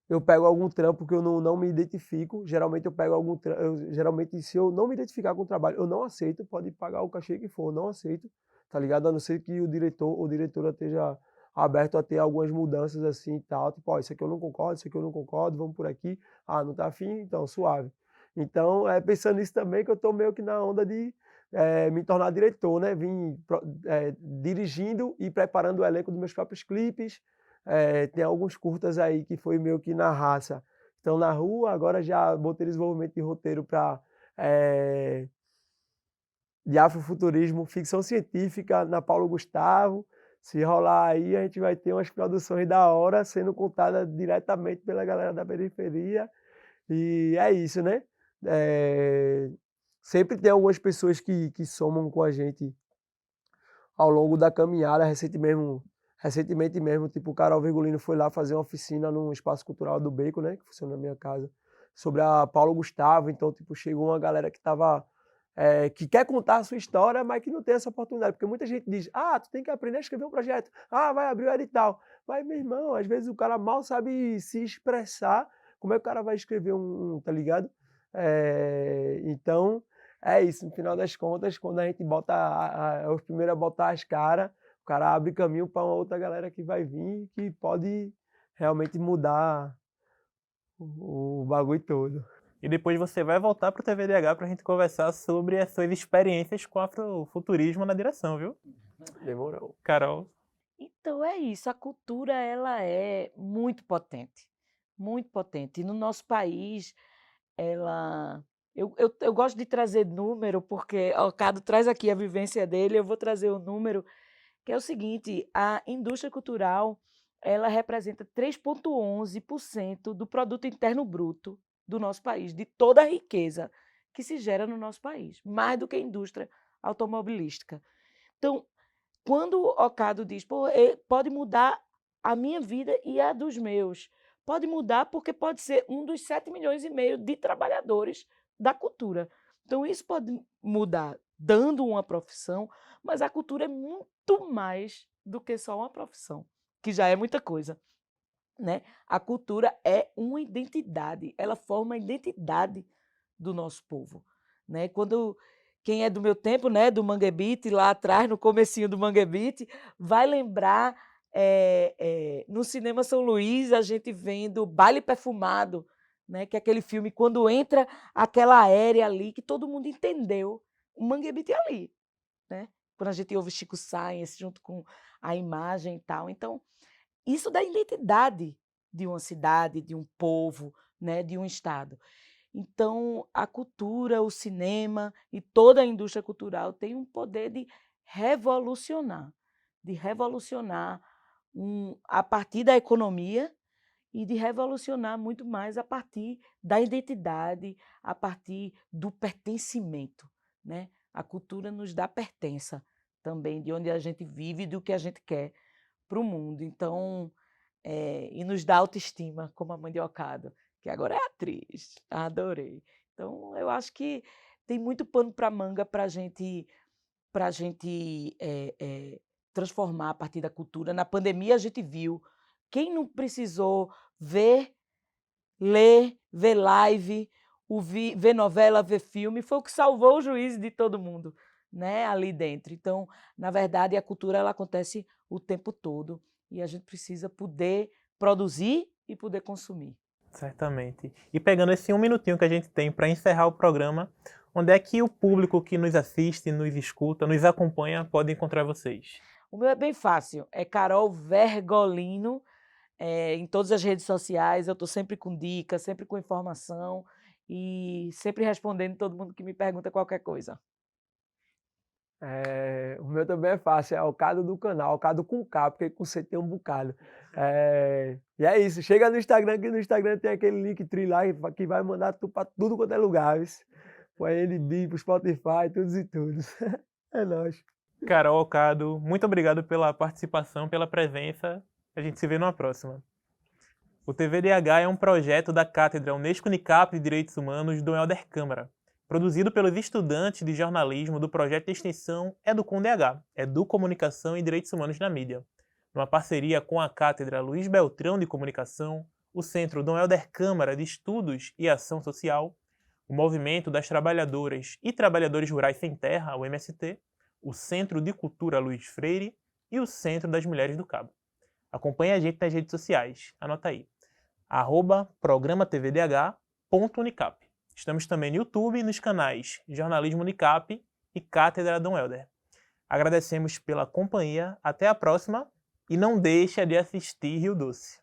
eu pego algum trampo que eu não me identifico. Geralmente eu pego algum trampo. Geralmente, se eu não me identificar com o trabalho, eu não aceito. Pode pagar o cachê que for, eu não aceito. Tá ligado? A não ser que o diretor ou diretora esteja aberto a ter algumas mudanças assim e tal. Tipo, ó, isso aqui eu não concordo, isso aqui eu não concordo, vamos por aqui. Ah, não tá afim? Então, suave. Então, pensando nisso também, que eu tô meio que na onda de me tornar diretor, né? Vim dirigindo e preparando o elenco dos meus próprios clipes. Tem alguns curtas aí que foi meio que na raça. Estão na rua, agora já botei desenvolvimento de roteiro para de afrofuturismo, ficção científica na Paulo Gustavo. Se rolar aí, a gente vai ter umas produções da hora sendo contadas diretamente pela galera da periferia. E é isso, né? Sempre tem algumas pessoas que somam com a gente ao longo da caminhada. Recentemente mesmo, tipo, o Carol Virgulino foi lá fazer uma oficina no Espaço Cultural do Beco, né? Que funciona na minha casa, sobre a Paulo Gustavo. Então, tipo, chegou uma galera que quer contar a sua história, mas que não tem essa oportunidade. Porque muita gente diz, tu tem que aprender a escrever um projeto. Vai abrir o edital. Mas, meu irmão, às vezes o cara mal sabe se expressar. Como é que o cara vai escrever tá ligado? Então, é isso. No final das contas, quando a gente é os primeiros a botar as caras, o cara abre caminho para uma outra galera que vai vir, que pode realmente mudar o bagulho todo. E depois você vai voltar para o TVDH para a gente conversar sobre as suas experiências com afrofuturismo na direção, viu? Demorou. Carol? Então é isso, a cultura ela é muito potente, muito potente. E no nosso país, eu gosto de trazer número, porque o Cado traz aqui a vivência dele, eu vou trazer o número, que é o seguinte, a indústria cultural ela representa 3,11% do produto interno bruto do nosso país, de toda a riqueza que se gera no nosso país, mais do que a indústria automobilística. Então, quando o Ocado diz, pode mudar a minha vida e a dos meus, pode mudar porque pode ser um dos 7,5 milhões de trabalhadores da cultura. Então, isso pode mudar dando uma profissão, mas a cultura é muito mais do que só uma profissão, que já é muita coisa. Né? A cultura é uma identidade, ela forma a identidade do nosso povo. Né? Quem é do meu tempo, né, do Mangue Beat, lá atrás, no comecinho do Mangue Beat, vai lembrar no Cinema São Luís, a gente vendo Baile Perfumado, né, que é aquele filme, quando entra aquela aérea ali, que todo mundo entendeu, o Mangue Beat é ali. Né? Quando a gente ouve Chico Science junto com a imagem e tal. Então, isso dá identidade de uma cidade, de um povo, né, de um estado. Então, a cultura, o cinema e toda a indústria cultural tem um poder de revolucionar a partir da economia e de revolucionar muito mais a partir da identidade, a partir do pertencimento. Né? A cultura nos dá pertença também de onde a gente vive e do que a gente quer para o mundo. Então, e nos dá autoestima, como a mãe de Ocado, que agora é atriz. Adorei. Então, eu acho que tem muito pano para manga para a gente transformar a partir da cultura. Na pandemia, a gente viu. Quem não precisou ver, ler, ver live, ver novela, ver filme, foi o que salvou o juízo de todo mundo. né, ali dentro. Então, na verdade, a cultura ela acontece o tempo todo e a gente precisa poder produzir e poder consumir. Certamente. E pegando esse 1 minutinho que a gente tem para encerrar o programa, onde é que o público que nos assiste, nos escuta, nos acompanha pode encontrar vocês? O meu é bem fácil, é Carol Vergolino, em todas as redes sociais. Eu estou sempre com dicas, sempre com informação e sempre respondendo todo mundo que me pergunta qualquer coisa. O meu também é fácil, é o Cado do canal, Cado com K, porque com C tem um bocado. E é isso, chega no Instagram, que no Instagram tem aquele Linktree lá que vai mandar tu pra tudo quanto é lugar, viu? Põe NB, pro Spotify, todos e todos. É nóis. Carol, Cado, muito obrigado pela participação, pela presença. A gente se vê numa próxima. O TVDH é um projeto da Cátedra Unesco-Unicap de Direitos Humanos do Helder Câmara, produzido pelos estudantes de jornalismo do projeto de extensão EduComDH, Educomunicação e Direitos Humanos na Mídia, numa parceria com a Cátedra Luiz Beltrão de Comunicação, o Centro Dom Helder Câmara de Estudos e Ação Social, o Movimento das Trabalhadoras e Trabalhadores Rurais Sem Terra, o MST, o Centro de Cultura Luiz Freire e o Centro das Mulheres do Cabo. Acompanhe a gente nas redes sociais, anota aí, @programatvdh.unicap. Estamos também no YouTube e nos canais Jornalismo Unicap e Cátedra Dom Helder. Agradecemos pela companhia, até a próxima e não deixe de assistir Rio Doce.